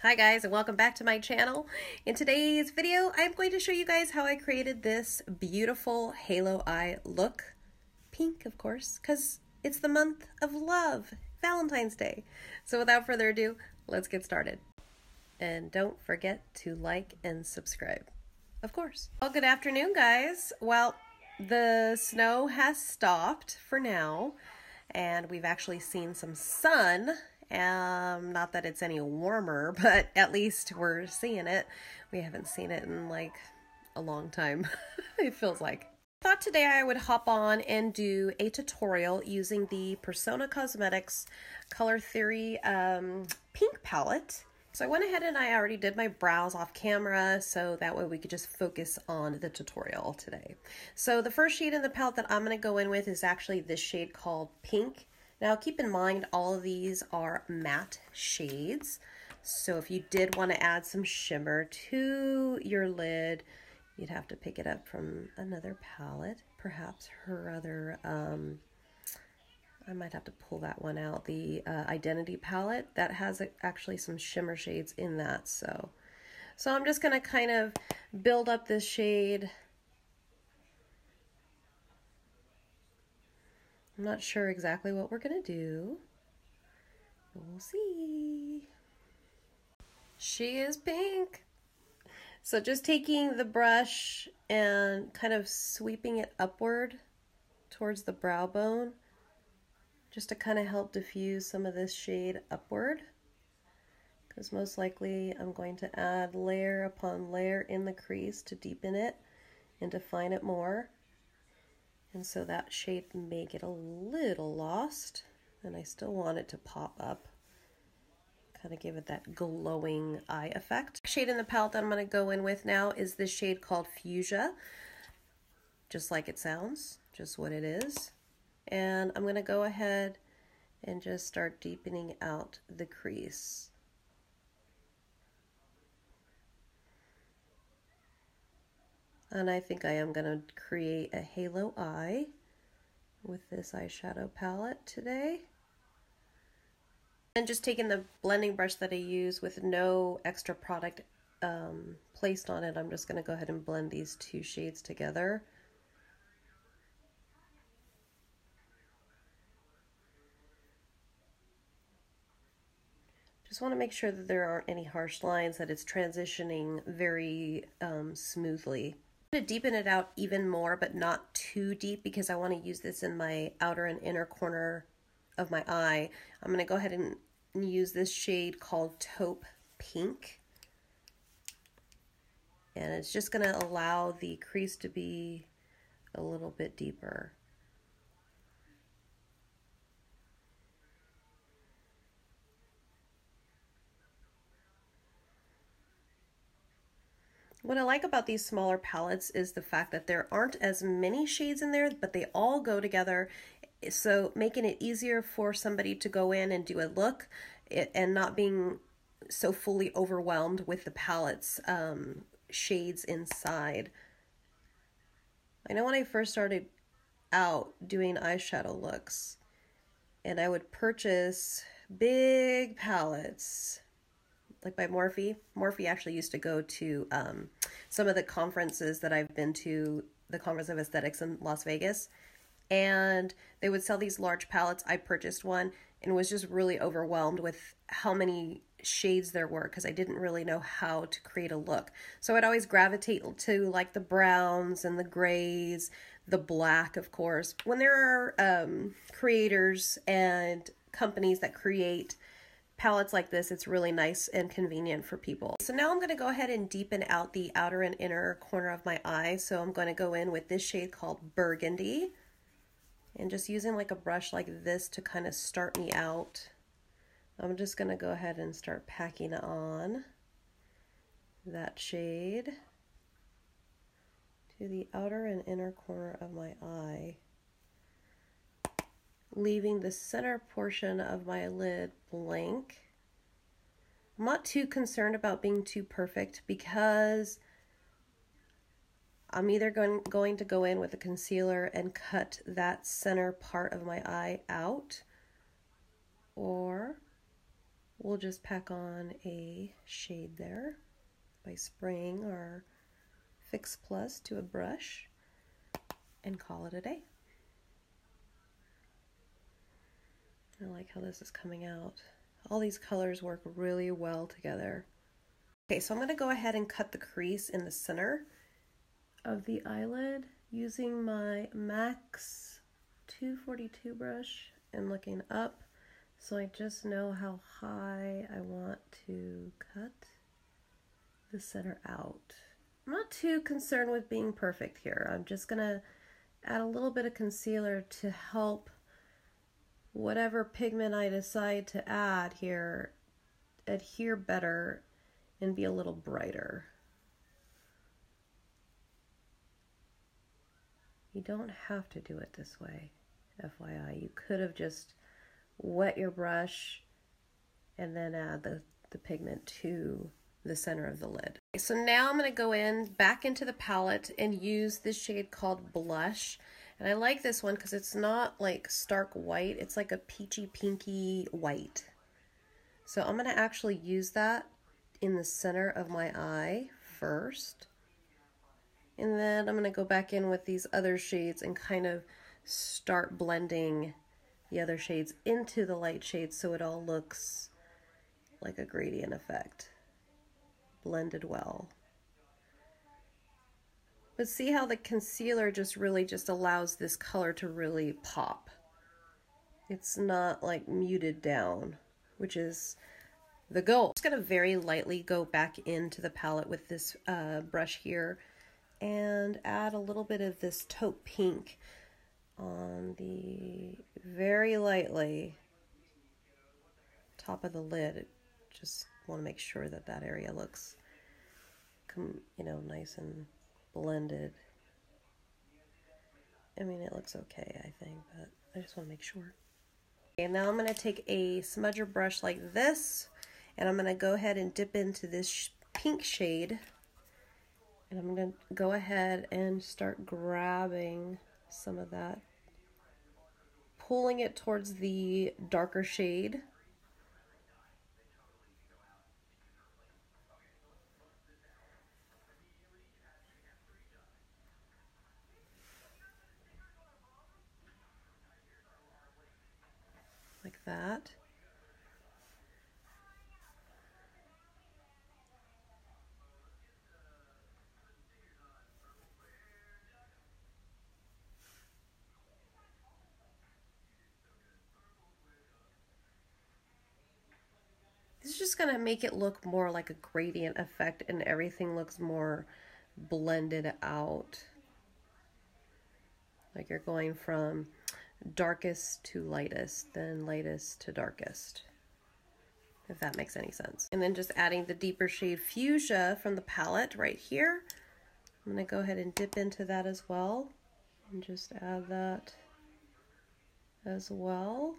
Hi guys, and welcome back to my channel. In today's video, I'm going to show you guys how I created this beautiful halo eye look. Pink, of course, because it's the month of love, Valentine's Day. So without further ado, let's get started. And don't forget to like and subscribe, of course. Well, good afternoon, guys. Well, the snow has stopped for now, and we've actually seen some sun. Not that it's any warmer, but at least we're seeing it. We haven't seen it in like a long time, it feels like. I thought today I would hop on and do a tutorial using the Pérsona Cosmetics Color Theory pink palette. So I went ahead and I already did my brows off camera, so that way we could just focus on the tutorial today. So the first shade in the palette that I'm going to go in with is actually this shade called Pink. Now keep in mind all of these are matte shades, so if you did want to add some shimmer to your lid, you'd have to pick it up from another palette, perhaps her other, I might have to pull that one out, the Identity palette that has actually some shimmer shades in that. So I'm just going to kind of build up this shade. I'm not sure exactly what we're going to do. We'll see. She is pink. So just taking the brush and kind of sweeping it upward towards the brow bone, just to kind of help diffuse some of this shade upward. Because most likely I'm going to add layer upon layer in the crease to deepen it and define it more. And so that shade may get a little lost, and I still want it to pop up, kind of give it that glowing eye effect. The shade in the palette that I'm going to go in with now is this shade called Fuchsia, just like it sounds, just what it is. And I'm going to go ahead and just start deepening out the crease. And I think I am going to create a halo eye with this eyeshadow palette today. And just taking the blending brush that I use with no extra product placed on it, I'm just going to go ahead and blend these two shades together. Just want to make sure that there aren't any harsh lines, that it's transitioning very smoothly. I'm going to deepen it out even more, but not too deep, because I want to use this in my outer and inner corner of my eye. I'm going to go ahead and use this shade called Taupe Pink. And it's just going to allow the crease to be a little bit deeper. What I like about these smaller palettes is the fact that there aren't as many shades in there, but they all go together, so making it easier for somebody to go in and do a look and not being so fully overwhelmed with the palette's shades inside. I know when I first started out doing eyeshadow looks, and I would purchase big palettes, like by Morphe. Morphe actually used to go to some of the conferences that I've been to, the Conference of Aesthetics in Las Vegas, and they would sell these large palettes. I purchased one and was just really overwhelmed with how many shades there were, because I didn't really know how to create a look. So I'd always gravitate to like the browns and the grays, the black, of course. When there are creators and companies that create palettes like this, it's really nice and convenient for people. So now I'm going to go ahead and deepen out the outer and inner corner of my eye. So I'm going to go in with this shade called Burgundy, and just using like a brush like this to kind of start me out. I'm just going to go ahead and start packing on that shade to the outer and inner corner of my eye, leaving the center portion of my lid blank. I'm not too concerned about being too perfect, because I'm either going to go in with a concealer and cut that center part of my eye out, or we'll just pack on a shade there by spraying our Fix Plus to a brush and call it a day. I like how this is coming out. All these colors work really well together. Okay, so I'm going to go ahead and cut the crease in the center of the eyelid using my Max 242 brush and looking up, so I just know how high I want to cut the center out. I'm not too concerned with being perfect here. I'm just going to add a little bit of concealer to help whatever pigment I decide to add here adhere better and be a little brighter. You don't have to do it this way, FYI. You could have just wet your brush and then add the pigment to the center of the lid. Okay, so now I'm going to go back into the palette and use this shade called Blush. And I like this one because it's not like stark white, it's like a peachy pinky white. So I'm going to actually use that in the center of my eye first. And then I'm going to go back in with these other shades and kind of start blending the other shades into the light shades so it all looks like a gradient effect. Blended well. But see how the concealer just really just allows this color to really pop. It's not like muted down, which is the goal. I'm just going to very lightly go back into the palette with this brush here and add a little bit of this taupe pink on the very lightly top of the lid. Just want to make sure that that area looks, you know, nice and blended. I mean, it looks okay, I think, but I just want to make sure. Okay, now I'm going to take a smudger brush like this, and I'm going to go ahead and dip into this pink shade, and I'm going to go ahead and start grabbing some of that, pulling it towards the darker shade. Like that. This is just going to make it look more like a gradient effect and everything looks more blended out. Like you're going from darkest to lightest, then lightest to darkest, if that makes any sense. And then just adding the deeper shade Fuchsia from the palette right here. I'm going to go ahead and dip into that as well and just add that as well.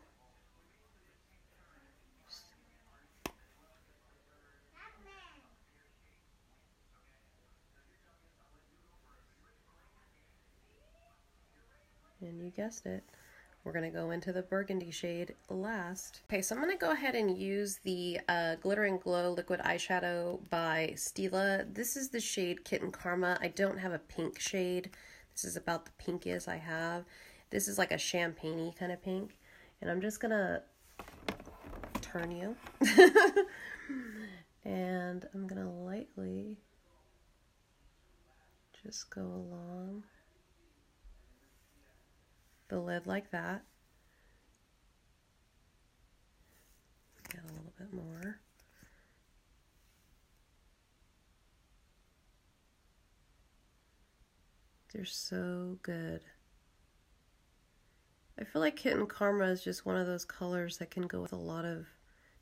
And you guessed it, we're going to go into the burgundy shade last. Okay, so I'm going to go ahead and use the Glitter and Glow Liquid Eyeshadow by Stila. This is the shade Kitten Karma. I don't have a pink shade. This is about the pinkiest I have. This is like a champagne-y kind of pink. And I'm just going to turn you. And I'm going to lightly just go along the lid like that. Get a little bit more. They're so good. I feel like Kitten Karma is just one of those colors that can go with a lot of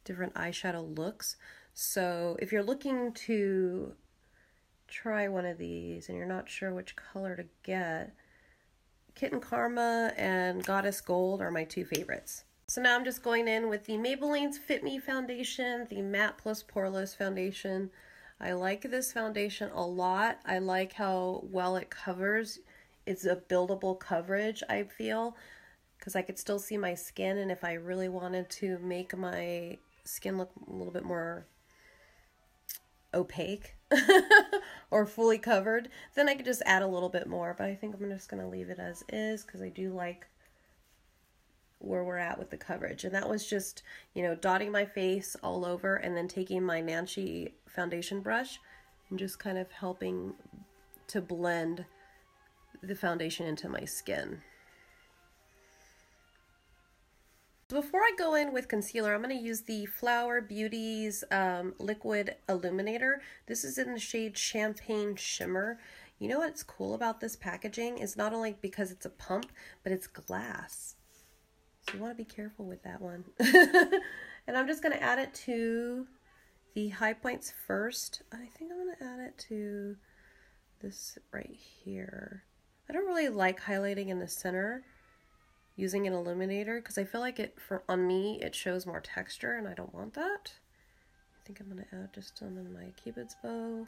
different eyeshadow looks. So if you're looking to try one of these and you're not sure which color to get, Kitten Karma and Goddess Gold are my two favorites. So now I'm just going in with the Maybelline's Fit Me foundation, the Matte+Poreless foundation. I like this foundation a lot. I like how well it covers. It's a buildable coverage, I feel, because I could still see my skin, and if I really wanted to make my skin look a little bit more opaque or fully covered, then I could just add a little bit more, but I think I'm just going to leave it as is because I do like where we're at with the coverage. And that was just, you know, dotting my face all over and then taking my Nancy foundation brush and just kind of helping to blend the foundation into my skin. Before I go in with concealer, I'm going to use the Flower Beauty's Liquid Illuminator. This is in the shade Champagne Shimmer. You know what's cool about this packaging is not only because it's a pump, but it's glass. So you want to be careful with that one. And I'm just going to add it to the high points first. I think I'm going to add it to this right here. I don't really like highlighting in the center using an illuminator because I feel like on me it shows more texture and I don't want that. I think I'm going to add just some in my Cupid's bow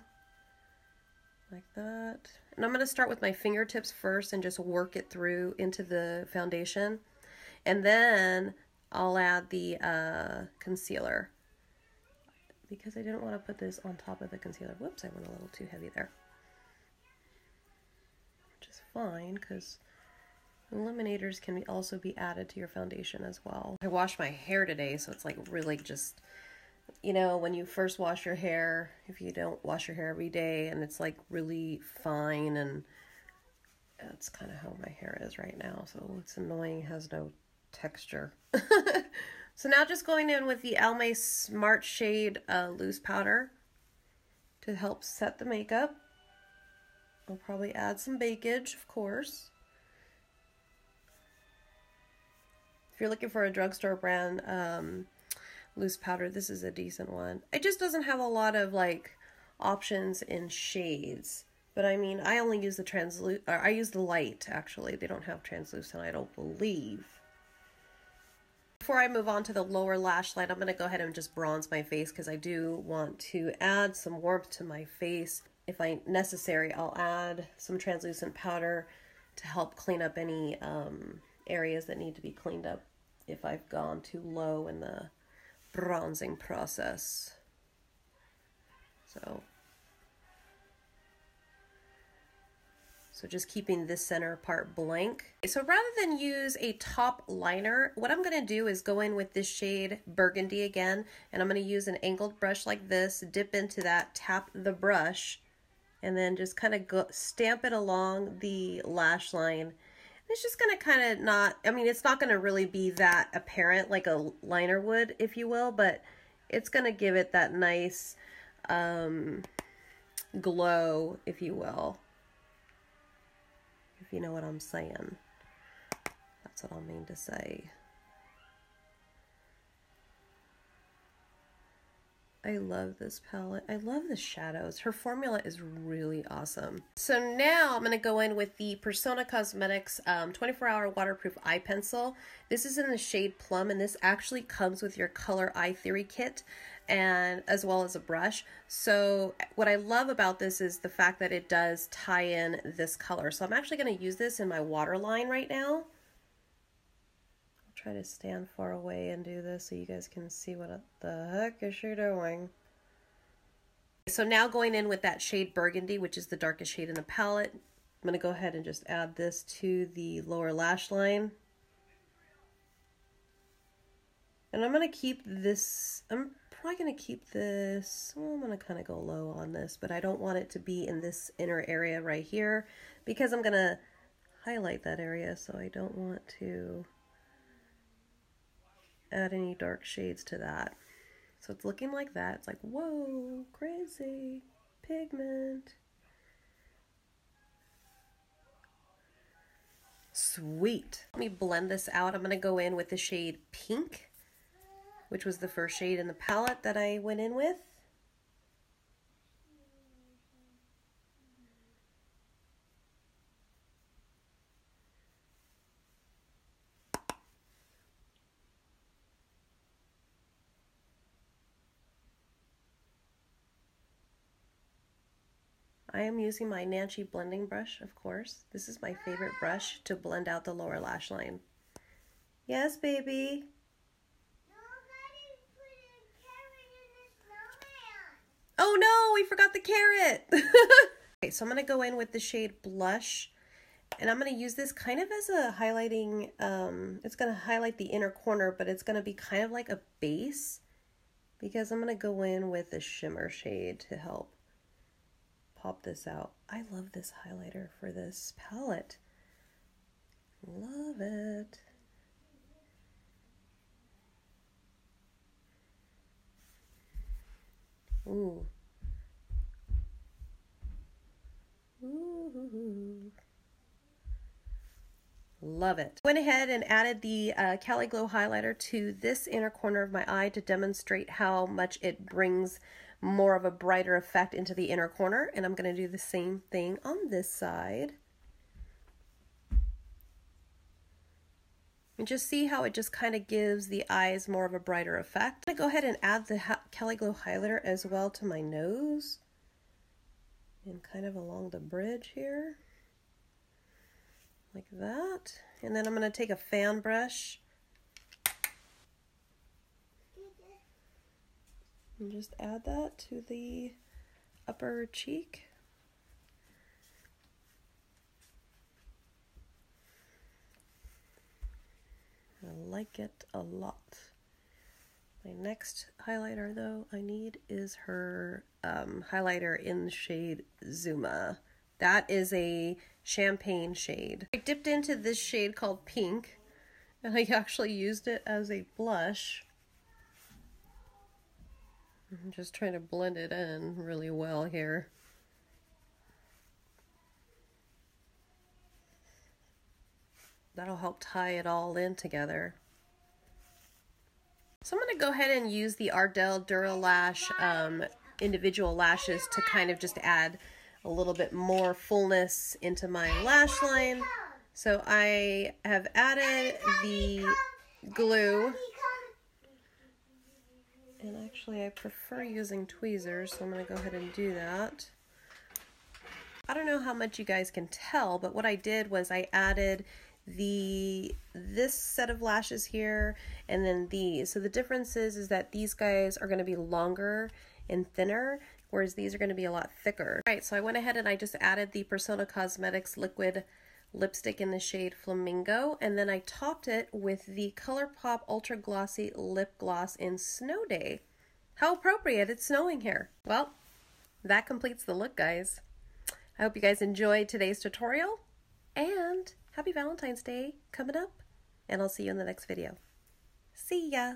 like that. And I'm going to start with my fingertips first and just work it through into the foundation. And then I'll add the concealer because I didn't want to put this on top of the concealer. Whoops, I went a little too heavy there. Which is fine because illuminators can also be added to your foundation as well. I washed my hair today, so it's like really just, you know, when you first wash your hair, if you don't wash your hair every day and it's like really fine, and that's kind of how my hair is right now. So it's annoying, it has no texture. So now just going in with the Almay Smart Shade loose powder to help set the makeup. I'll probably add some bakage, of course. If you're looking for a drugstore brand loose powder, this is a decent one. It just doesn't have a lot of like options in shades. But I mean, I only use the I use the light actually. They don't have translucent, I don't believe. Before I move on to the lower lash line, I'm going to go ahead and just bronze my face because I do want to add some warmth to my face. If necessary, I'll add some translucent powder to help clean up any areas that need to be cleaned up if I've gone too low in the bronzing process. So just keeping this center part blank. So rather than use a top liner, what I'm going to do is go in with this shade Burgundy again, and I'm going to use an angled brush like this, dip into that, tap the brush, and then just kind of stamp it along the lash line. It's just going to kind of not, I mean, it's not going to really be that apparent like a liner would, if you will, but it's going to give it that nice glow, if you will. If you know what I'm saying. That's what I mean to say. I love this palette. I love the shadows. Her formula is really awesome. So now I'm going to go in with the Persona Cosmetics 24-hour waterproof eye pencil. This is in the shade Plum, and this actually comes with your Color Eye Theory kit, and as well as a brush. So what I love about this is the fact that it does tie in this color. So I'm actually going to use this in my waterline right now. Try to stand far away and do this so you guys can see what the heck is she doing. So now going in with that shade Burgundy, which is the darkest shade in the palette, I'm going to go ahead and just add this to the lower lash line. And I'm going to keep this, I'm probably going to keep this, well, I'm going to kind of go low on this, but I don't want it to be in this inner area right here because I'm going to highlight that area, so I don't want to add any dark shades to that. So it's looking like that. It's like, whoa, crazy pigment. Sweet. Let me blend this out. I'm going to go in with the shade Pink, which was the first shade in the palette that I went in with. I am using my Nancy blending brush, of course. This is my favorite brush to blend out the lower lash line. Yes, baby? forgot the carrot. Okay, so I'm going to go in with the shade Blush. And I'm going to use this kind of as a highlighting, it's going to highlight the inner corner, but it's going to be kind of like a base because I'm going to go in with a shimmer shade to help pop this out. I love this highlighter for this palette. Love it. Ooh. Ooh. Love it. Went ahead and added the Cali Glow highlighter to this inner corner of my eye to demonstrate how much it brings more of a brighter effect into the inner corner. And I'm going to do the same thing on this side. And just see how it just kind of gives the eyes more of a brighter effect. I'm going to go ahead and add the Cali Glow highlighter as well to my nose. And kind of along the bridge here. Like that. And then I'm going to take a fan brush and just add that to the upper cheek. I like it a lot. My next highlighter though I need is her highlighter in the shade Zuma. That is a champagne shade. I dipped into this shade called Pink, and I actually used it as a blush. I'm just trying to blend it in really well here. That'll help tie it all in together. So I'm going to go ahead and use the Ardell Duralash individual lashes to kind of just add a little bit more fullness into my lash line. So I have added the glue, and actually I prefer using tweezers, so I'm going to go ahead and do that. I don't know how much you guys can tell, but what I did was I added this set of lashes here and then these. So the difference is that these guys are going to be longer and thinner, whereas these are going to be a lot thicker. All right, so I went ahead and I just added the Persona Cosmetics liquid lipstick in the shade Flamingo, and then I topped it with the ColourPop Ultra Glossy Lip Gloss in Snow Day. How appropriate, it's snowing here. Well, that completes the look, guys. I hope you guys enjoyed today's tutorial, and happy Valentine's Day coming up, and I'll see you in the next video. See ya!